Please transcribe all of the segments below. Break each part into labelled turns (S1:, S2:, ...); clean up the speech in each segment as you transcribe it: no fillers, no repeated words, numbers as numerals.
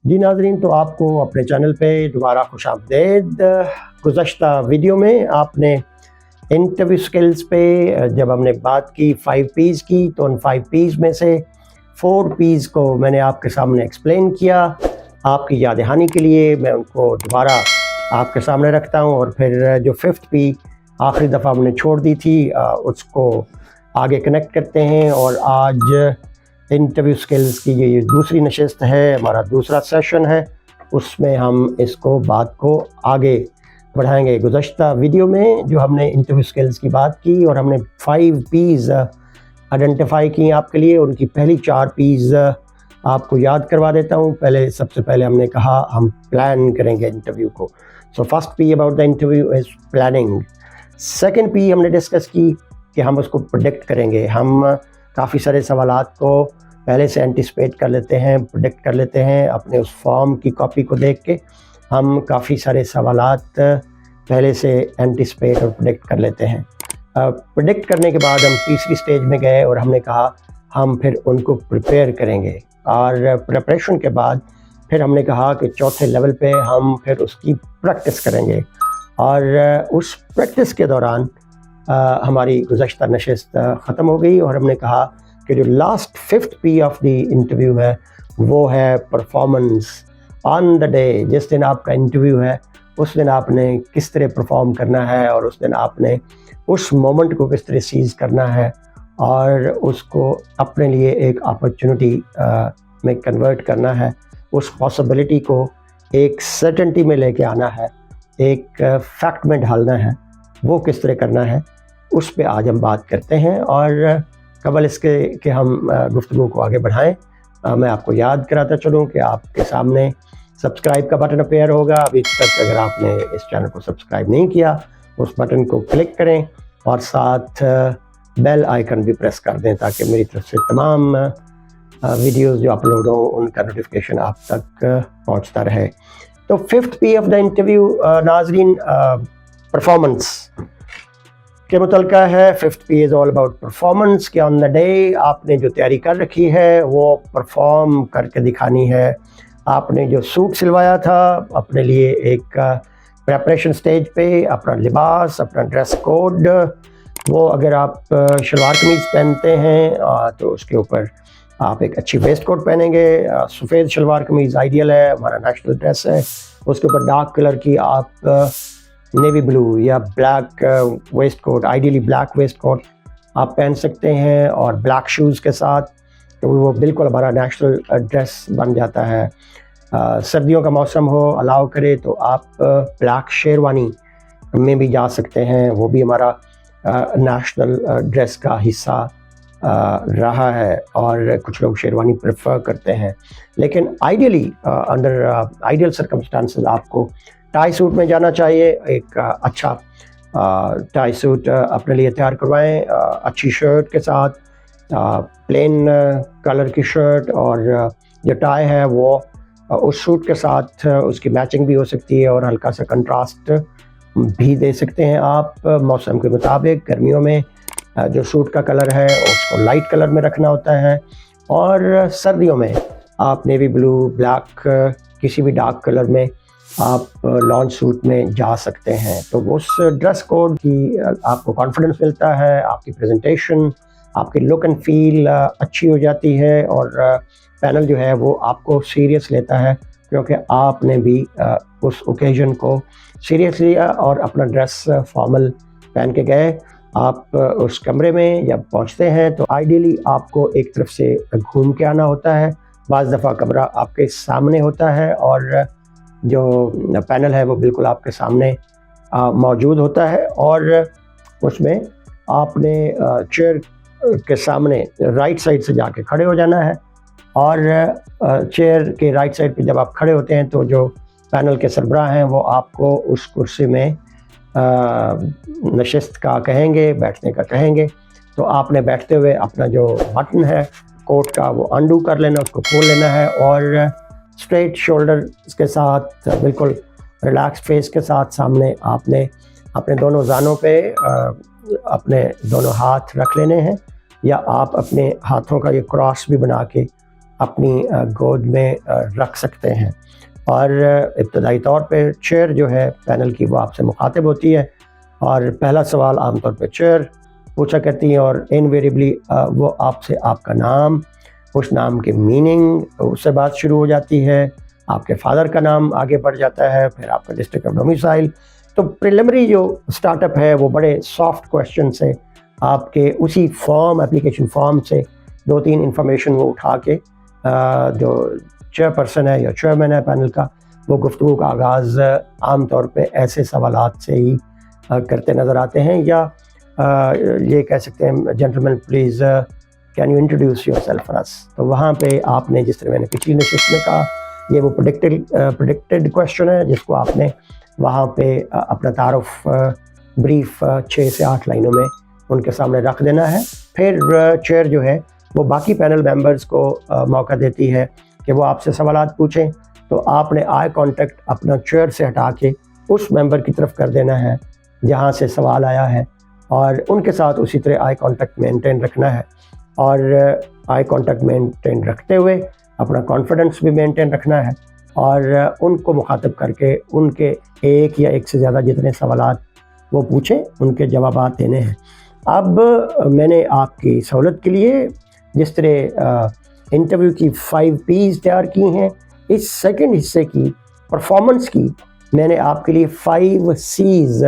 S1: جی ناظرین، تو آپ کو اپنے چینل پہ دوبارہ خوش آمدید۔ گزشتہ ویڈیو میں آپ نے انٹرویو سکلز پہ جب ہم نے بات کی 5 P's کی، تو ان 5 P's میں سے 4 P's کو میں نے آپ کے سامنے ایکسپلین کیا۔ آپ کی یاد دہانی کے لیے میں ان کو دوبارہ آپ کے سامنے رکھتا ہوں، اور پھر جو 5th P آخری دفعہ ہم نے چھوڑ دی تھی اس کو آگے کنیکٹ کرتے ہیں۔ اور آج انٹرویو سکلز کی یہ دوسری نشست ہے، ہمارا دوسرا سیشن ہے، اس میں ہم اس کو بات کو آگے بڑھائیں گے۔ گزشتہ ویڈیو میں جو ہم نے انٹرویو سکلز کی بات کی اور ہم نے 5 P's آئیڈینٹیفائی کی آپ کے لیے، ان کی پہلی 4 P's آپ کو یاد کروا دیتا ہوں۔ سب سے پہلے ہم نے کہا ہم پلان کریں گے انٹرویو کو۔ So first P about the interview is planning. Second P ہم نے ڈسکس کی کہ ہم اس کو پریڈکٹ کریں گے۔ ہم کافی سارے سوالات کو پہلے سے اینٹیسپیٹ کر لیتے ہیں، پریڈکٹ کر لیتے ہیں۔ اپنے اس فارم کی کاپی کو دیکھ کے ہم کافی سارے سوالات پہلے سے اینٹیسپیٹ اور پریڈکٹ کر لیتے ہیں۔ پریڈکٹ کرنے کے بعد ہم تیسری سٹیج میں گئے اور ہم نے کہا ہم پھر ان کو پریپیئر کریں گے، اور پریپریشن کے بعد پھر ہم نے کہا کہ چوتھے لیول پہ ہم پھر اس کی پریکٹس کریں گے۔ اور اس پریکٹس کے دوران ہماری گزشتہ نشست ختم ہو گئی، اور ہم نے کہا کہ جو last 5th P of the interview ہے وہ ہے پرفارمنس آن دا ڈے۔ جس دن آپ کا انٹرویو ہے اس دن آپ نے کس طرح پرفارم کرنا ہے، اور اس دن آپ نے اس مومنٹ کو کس طرح سیز کرنا ہے اور اس کو اپنے لیے ایک اپرچونٹی میں کنورٹ کرنا ہے، اس پاسبلٹی کو ایک سرٹنٹی میں لے کے آنا ہے، ایک فیکٹ میں ڈھالنا ہے، وہ کس طرح کرنا ہے اس پہ آج ہم بات کرتے ہیں۔ اور قبل اس کے کہ ہم گفتگو کو آگے بڑھائیں، میں آپ کو یاد کراتا چلوں کہ آپ کے سامنے سبسکرائب کا بٹن اپیئر ہوگا۔ ابھی تک اگر آپ نے اس چینل کو سبسکرائب نہیں کیا، اس بٹن کو کلک کریں اور ساتھ بیل آئیکن بھی پریس کر دیں تاکہ میری طرف سے تمام ویڈیوز جو اپلوڈ ہوں ان کا نوٹیفیکیشن آپ تک پہنچتا رہے۔ تو 5th P of the interview ناظرین پرفارمنس کے متعلقہ ہے۔ 5th P is all about performance, کہ آن دا ڈے آپ نے جو تیاری کر رکھی ہے وہ پرفارم کر کے دکھانی ہے۔ آپ نے جو سوٹ سلوایا تھا اپنے لیے ایک پریپریشن سٹیج پہ، اپنا لباس، اپنا ڈریس کوڈ، وہ اگر آپ شلوار قمیض پہنتے ہیں تو اس کے اوپر آپ ایک اچھی ویسٹ کوٹ پہنیں گے۔ سفید شلوار قمیض آئیڈیل ہے، ہمارا نیشنل ڈریس ہے۔ اس کے اوپر ڈارک کلر کی آپ نیوی بلو یا بلیک ویسٹ کوٹ، آئیڈیلی بلیک ویسٹ کوٹ آپ پہن سکتے ہیں، اور بلیک شوز کے ساتھ، تو وہ بالکل ہمارا نیشنل ڈریس بن جاتا ہے۔ سردیوں کا موسم ہو، الاؤ کرے تو آپ بلیک شیروانی میں بھی جا سکتے ہیں، وہ بھی ہمارا نیشنل ڈریس کا حصہ رہا ہے، اور کچھ لوگ شیروانی پریفر کرتے ہیں۔ لیکن آئیڈیلی انڈر آئیڈیل سرکمسٹانسز آپ کو ٹائی سوٹ میں جانا چاہیے۔ ایک اچھا ٹائی سوٹ اپنے لیے تیار کروائیں، اچھی شرٹ کے ساتھ، پلین کلر کی شرٹ، اور جو ٹائی ہے وہ اس سوٹ کے ساتھ اس کی میچنگ بھی ہو سکتی ہے، اور ہلکا سا کنٹراسٹ بھی دے سکتے ہیں آپ موسم کے مطابق۔ گرمیوں میں جو سوٹ کا کلر ہے اس کو لائٹ کلر میں رکھنا ہوتا ہے، اور سردیوں میں آپ نیوی بلو، بلیک، کسی بھی ڈارک کلر میں آپ لانچ سوٹ میں جا سکتے ہیں۔ تو اس ڈریس کوڈ کی آپ کو کانفیڈنس ملتا ہے، آپ کی پریزنٹیشن، آپ کی لک اینڈ فیل اچھی ہو جاتی ہے، اور پینل جو ہے وہ آپ کو سیریس لیتا ہے، کیونکہ آپ نے بھی اس اوکیزن کو سیریس لیا اور اپنا ڈریس فارمل پہن کے گئے۔ آپ اس کمرے میں جب پہنچتے ہیں تو آئیڈیلی آپ کو ایک طرف سے گھوم کے آنا ہوتا ہے، بعض دفعہ کمرہ آپ کے سامنے ہوتا ہے، اور جو پینل ہے وہ بالکل آپ کے سامنے موجود ہوتا ہے، اور اس میں آپ نے چیئر کے سامنے رائٹ سائڈ سے جا کے کھڑے ہو جانا ہے، اور چیئر کے رائٹ سائڈ پہ جب آپ کھڑے ہوتے ہیں تو جو پینل کے سربراہ ہیں وہ آپ کو اس کرسی میں نشست کا کہیں گے، بیٹھنے کا کہیں گے۔ تو آپ نے بیٹھتے ہوئے اپنا جو بٹن ہے کوٹ کا وہ انڈو کر لینا، اس کو کھول لینا ہے، اور اسٹریٹ شولڈر کے ساتھ، بالکل ریلیکس فیس کے ساتھ سامنے آپ نے اپنے دونوں زانوں پہ اپنے دونوں ہاتھ رکھ لینے ہیں، یا آپ اپنے ہاتھوں کا یہ کراس بھی بنا کے اپنی گود میں رکھ سکتے ہیں. اور ابتدائی طور پہ چیئر جو ہے پینل کی وہ آپ سے مخاطب ہوتی ہے اور پہلا سوال عام طور پہ چیئر پوچھا کرتی ہیں اور انویریبلی وہ آپ سے آپ کا نام, اس نام کے میننگ, اس سے بات شروع ہو جاتی ہے. آپ کے فادر کا نام آگے بڑھ جاتا ہے, پھر آپ کا ڈسٹرکٹ آف ڈومیسائل. تو پریلیمری جو سٹارٹ اپ ہے وہ بڑے سافٹ کویشچن سے آپ کے اسی فارم, اپلیکیشن فارم سے 2-3 انفارمیشن وہ اٹھا کے جو چیئر پرسن ہے یا چیئرمین ہے پینل کا, وہ گفتگو کا آغاز عام طور پہ ایسے سوالات سے ہی کرتے نظر آتے ہیں. یا یہ کہہ سکتے ہیں gentleman please can you introduce yourself for us. تو وہاں پہ آپ نے, جس طرح میں نے پچھلی نشست میں کہا, یہ وہ پریڈکٹڈ کویشچن ہے جس کو آپ نے وہاں پہ اپنا تعارف بریف 6 سے 8 لائنوں میں ان کے سامنے رکھ دینا ہے. پھر چیئر جو ہے وہ باقی پینل ممبرز کو موقع دیتی ہے کہ وہ آپ سے سوالات پوچھیں. تو آپ نے آئی کانٹیکٹ اپنا چیئر سے ہٹا کے اس ممبر کی طرف کر دینا ہے جہاں سے سوال آیا ہے, اور ان کے ساتھ اسی طرح آئی کانٹیکٹ مینٹین رکھنا ہے. اور آئی کانٹیکٹ مینٹین رکھتے ہوئے اپنا کانفیڈنس بھی مینٹین رکھنا ہے اور ان کو مخاطب کر کے ان کے ایک یا ایک سے زیادہ جتنے سوالات وہ پوچھیں ان کے جوابات دینے ہیں. اب میں نے آپ کی سہولت کے لیے جس طرح انٹرویو کی 5 P's تیار کی ہیں, اس سیکنڈ حصے کی پرفارمنس کی میں نے آپ کے لیے 5 C's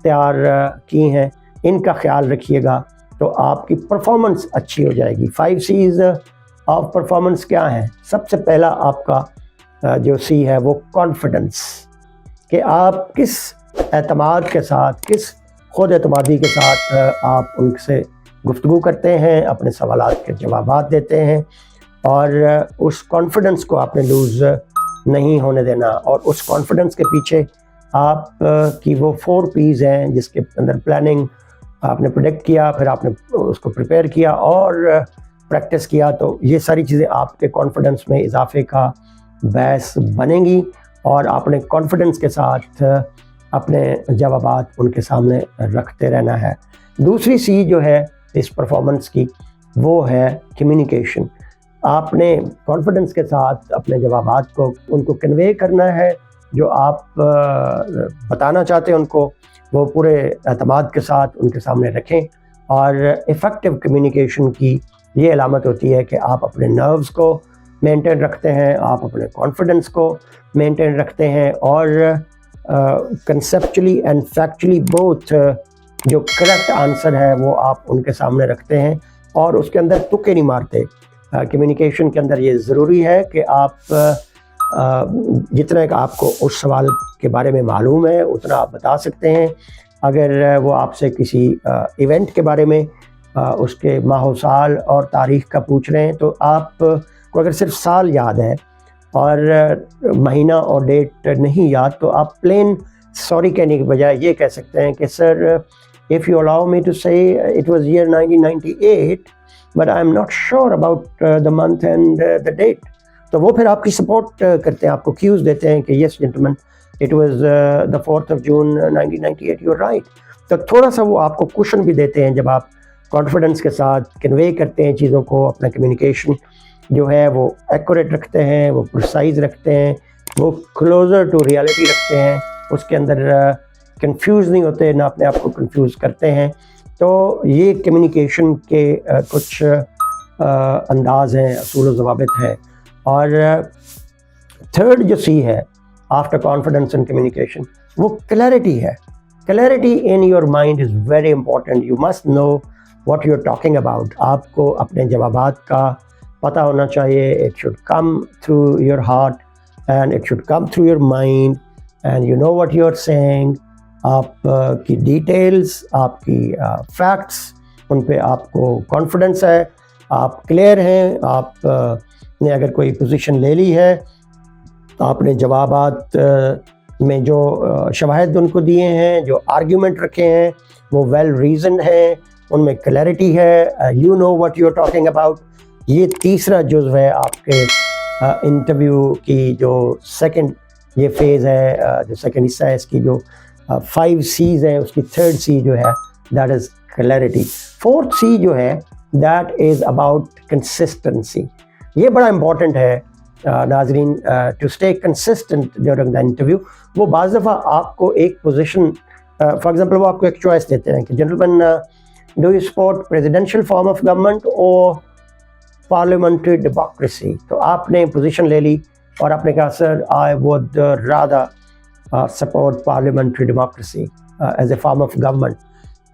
S1: تیار کی ہیں. ان کا خیال رکھیے گا تو آپ کی پرفارمنس اچھی ہو جائے گی. 5 C's آف پرفارمنس کیا ہیں؟ سب سے پہلا آپ کا جو C ہے وہ کانفیڈنس, کہ آپ کس اعتماد کے ساتھ, کس خود اعتمادی کے ساتھ آپ ان سے گفتگو کرتے ہیں, اپنے سوالات کے جوابات دیتے ہیں, اور اس کانفیڈنس کو آپ نے لوز نہیں ہونے دینا. اور اس کانفیڈنس کے پیچھے آپ کی وہ 4 P's ہیں جس کے اندر پلاننگ آپ نے پروڈکٹ کیا, پھر آپ نے اس کو پریپیئر کیا اور پریکٹس کیا. تو یہ ساری چیزیں آپ کے کانفیڈنس میں اضافے کا باعث بنیں گی اور آپ نے کانفیڈنس کے ساتھ اپنے جوابات ان کے سامنے رکھتے رہنا ہے. دوسری C جو ہے اس پرفارمنس کی وہ ہے کمیونیکیشن. آپ نے کانفیڈنس کے ساتھ اپنے جوابات کو ان کو کنوے کرنا ہے, جو آپ بتانا چاہتے ہیں ان کو وہ پورے اعتماد کے ساتھ ان کے سامنے رکھیں. اور ایفیکٹو کمیونیکیشن کی یہ علامت ہوتی ہے کہ آپ اپنے نروز کو مینٹین رکھتے ہیں, آپ اپنے کانفیڈنس کو مینٹین رکھتے ہیں, اور کنسیپچولی اینڈ فیکچولی بوتھ جو کریکٹ آنسر ہے وہ آپ ان کے سامنے رکھتے ہیں اور اس کے اندر تکے نہیں مارتے. کمیونیکیشن کے اندر یہ ضروری ہے کہ آپ جتنا کہ آپ کو اس سوال کے بارے میں معلوم ہے اتنا آپ بتا سکتے ہیں. اگر وہ آپ سے کسی ایونٹ کے بارے میں اس کے ماہ و سال اور تاریخ کا پوچھ رہے ہیں تو آپ کو اگر صرف سال یاد ہے اور مہینہ اور ڈیٹ نہیں یاد تو آپ پلین سوری کہنے کے بجائے یہ کہہ سکتے ہیں کہ سر if you allow me to say it was year 1998 but I am not sure about the month and the date. تو وہ پھر آپ کی سپورٹ کرتے ہیں, آپ کو کیوز دیتے ہیں کہ yes gentlemen it was the 4th of June 1998, you're right. تو تھوڑا سا وہ آپ کو کوشن بھی دیتے ہیں جب آپ کانفیڈنس کے ساتھ کنوے کرتے ہیں چیزوں کو. اپنا کمیونیکیشن جو ہے وہ ایکوریٹ رکھتے ہیں, وہ پرسائز رکھتے ہیں, وہ کلوزر ٹو ریالٹی رکھتے ہیں, اس کے اندر کنفیوز نہیں ہوتے, نہ اپنے آپ کو کنفیوز کرتے ہیں. تو یہ کمیونیکیشن کے کچھ انداز ہیں, اصول و ضوابط ہیں. اور تھرڈ جو C ہے آفٹر کانفیڈنس اینڈ کمیونیکیشن وہ کلیئرٹی ہے. Clarity in your mind is very important. You must know what you are talking about. آپ کو اپنے جوابات کا پتہ ہونا چاہیے. It should come through your heart and it should come through your mind and you know what you are saying. آپ کی ڈیٹیلز, آپ کی فیکٹس, ان پہ آپ کو کانفیڈنس ہے, آپ کلیئر ہیں. آپ نے اگر کوئی پوزیشن لے لی ہے تو آپ نے جوابات میں جو شواہد ان کو دیے ہیں, جو آرگیومنٹ رکھے ہیں وہ ویل ریزنڈ ہیں, ان میں کلیئرٹی ہے. You know what you are talking about. یہ تیسرا جزو ہے آپ کے انٹرویو کی جو سیکنڈ یہ فیز ہے, جو سیکنڈ حصہ ہے اس کی جو 5 C's ہیں اس کی تھرڈ C جو ہے that is clarity. Fourth C جو ہے دیٹ از اباؤٹ کنسسٹنسی. یہ بڑا امپورٹنٹ ہے ناظرین to stay consistent during the interview. وہ بعض دفعہ آپ کو ایک پوزیشن فار ایگزامپل وہ آپ کو ایک چوائس دیتے ہیں کہ gentlemen do you support presidential form of government اور پارلیمنٹری ڈیموکریسی. تو آپ نے پوزیشن لے لی اور آپ نے کہا sir I would rather support parliamentary democracy as a form of government.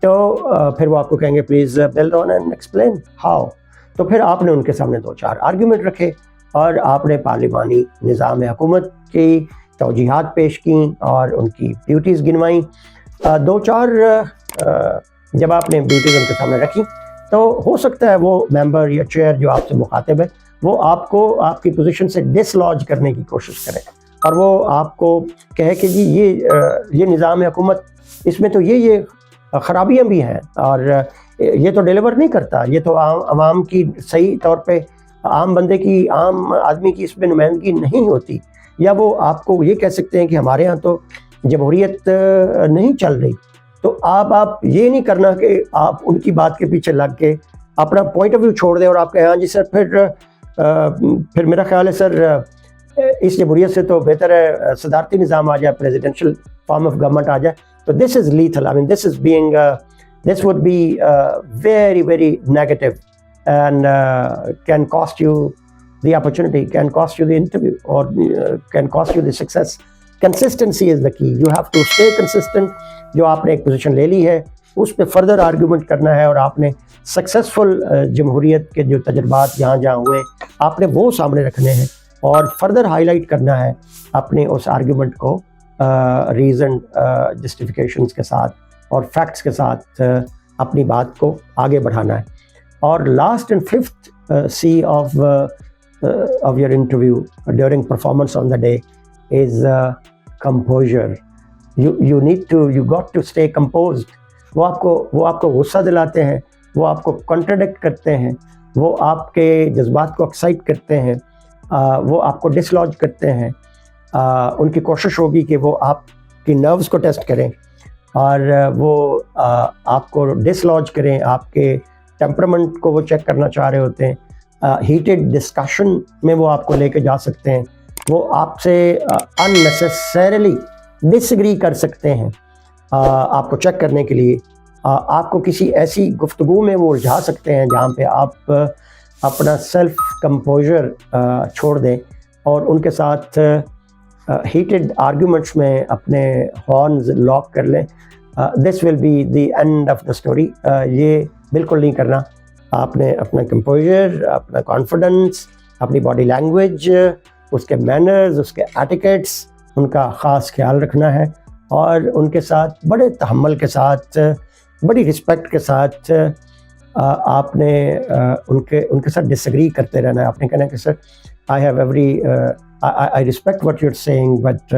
S1: تو پھر وہ آپ کو کہیں گے please build on and explain how. تو پھر آپ نے ان کے سامنے 2-4 آرگیومنٹ رکھے اور آپ نے پارلیمانی نظام حکومت کی توجیحات پیش کیں اور ان کی ڈیوٹیز گنوائیں. 2-4 جب آپ نے ڈیوٹیز ان کے سامنے رکھی تو ہو سکتا ہے وہ ممبر یا چیئر جو آپ سے مخاطب ہے وہ آپ کو آپ کی پوزیشن سے ڈس لاج کرنے کی کوشش کرے اور وہ آپ کو کہے کہ جی یہ نظام حکومت اس میں تو یہ خرابیاں بھی ہیں اور یہ تو ڈیلیور نہیں کرتا, یہ تو عوام کی صحیح طور پہ عام بندے کی عام آدمی کی اس میں نمائندگی نہیں ہوتی. یا وہ آپ کو یہ کہہ سکتے ہیں کہ ہمارے ہاں تو جمہوریت نہیں چل رہی. تو آپ یہ نہیں کرنا کہ آپ ان کی بات کے پیچھے لگ کے اپنا پوائنٹ آف ویو چھوڑ دیں اور آپ کہیں ہاں جی سر پھر میرا خیال ہے سر اس جمہوریت سے تو بہتر ہے صدارتی نظام آ جائے, پریزیڈینشیل فارم آف گورنمنٹ آ جائے. تو this is lethal, I mean this would be very, very negative and can cost you the opportunity, can cost you the interview or can cost you the success. Consistency is the key. You have to stay consistent. جو آپ نے ایک position لے لی ہے اس پہ further argument کرنا ہے اور آپ نے سکسیسفل جمہوریت کے جو تجربات جہاں جہاں ہوئے آپ نے وہ سامنے رکھنے ہیں اور فردر ہائی لائٹ کرنا ہے اپنے اس آرگیومنٹ کو ریزن جسٹیفیکیشنز کے ساتھ اور فیکٹس کے ساتھ اپنی بات کو آگے بڑھانا ہے. اور last and fifth C of your interview during performance on the day is composure. you got to stay composed. وہ آپ کو غصہ دلاتے ہیں, وہ آپ کو کنٹراڈکٹ کرتے ہیں, وہ آپ کے جذبات کو ایکسائٹ کرتے ہیں, وہ آپ کو ڈس لاج کرتے ہیں. ان کی کوشش ہوگی کہ وہ آپ کی نروز کو ٹیسٹ کریں اور وہ آپ کو ڈس لاج کریں, آپ کے ٹیمپرمنٹ کو وہ چیک کرنا چاہ رہے ہوتے ہیں. ہیٹڈ ڈسکشن میں وہ آپ کو لے کے جا سکتے ہیں, وہ آپ سے unnecessarily ڈس ایگری کر سکتے ہیں آپ کو چیک کرنے کے لیے. آپ کو کسی ایسی گفتگو میں وہ الجھا سکتے ہیں جہاں پہ آپ اپنا سیلف کمپوزر چھوڑ دیں اور ان کے ساتھ ہیٹڈ آرگیومنٹس میں اپنے ہارنز لاک کر لیں. This will be the end of the story. یہ بالکل نہیں کرنا. آپ نے اپنا کمپوزر, اپنا کانفیڈنس, اپنی باڈی لینگویج, اس کے مینرز, اس کے ایٹیکیٹس, ان کا خاص خیال رکھنا ہے اور ان کے ساتھ بڑے تحمل کے ساتھ, بڑی رسپیکٹ کے ساتھ آپ نے ان کے ساتھ ڈس ایگری کرتے رہنا ہے. آپ نے کہنا کہ سر I respect what you're saying, but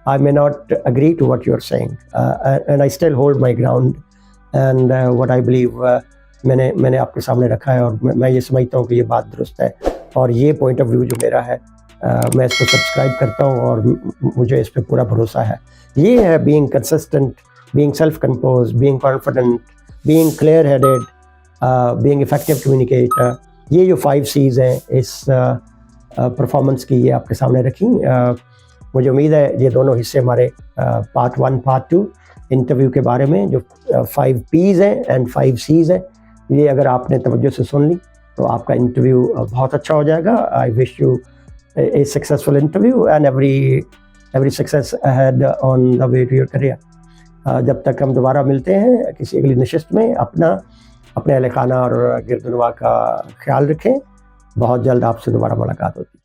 S1: I may not agree to what you're saying, and I still hold my ground and what I believe میں نے آپ کے سامنے رکھا ہے اور میں یہ سمجھتا ہوں کہ یہ بات درست ہے اور یہ پوائنٹ آف ویو جو میرا ہے میں اس کو سبسکرائب کرتا ہوں اور مجھے اس پہ پورا بھروسہ ہے. یہ ہے being consistent, being self compose, being confident, being clear headed, being effective communicator. یہ جو 5 C's ہیں اس پرفارمنس کی, یہ آپ کے سامنے رکھیں. مجھے امید ہے یہ دونوں حصے ہمارے پارٹ 1 پارٹ 2 انٹرویو کے بارے میں جو 5 P's ہیں اینڈ 5 C's ہیں, یہ اگر آپ نے توجہ سے سن لی تو آپ کا انٹرویو بہت اچھا ہو جائے گا. I wish you a successful interview and every success ahead on the way to your career. جب تک ہم دوبارہ ملتے ہیں کسی اگلی نشست میں, اپنے اہل خانہ اور گرد و نواح کا خیال رکھیں. بہت جلد آپ سے دوبارہ ملاقات ہوتی ہے.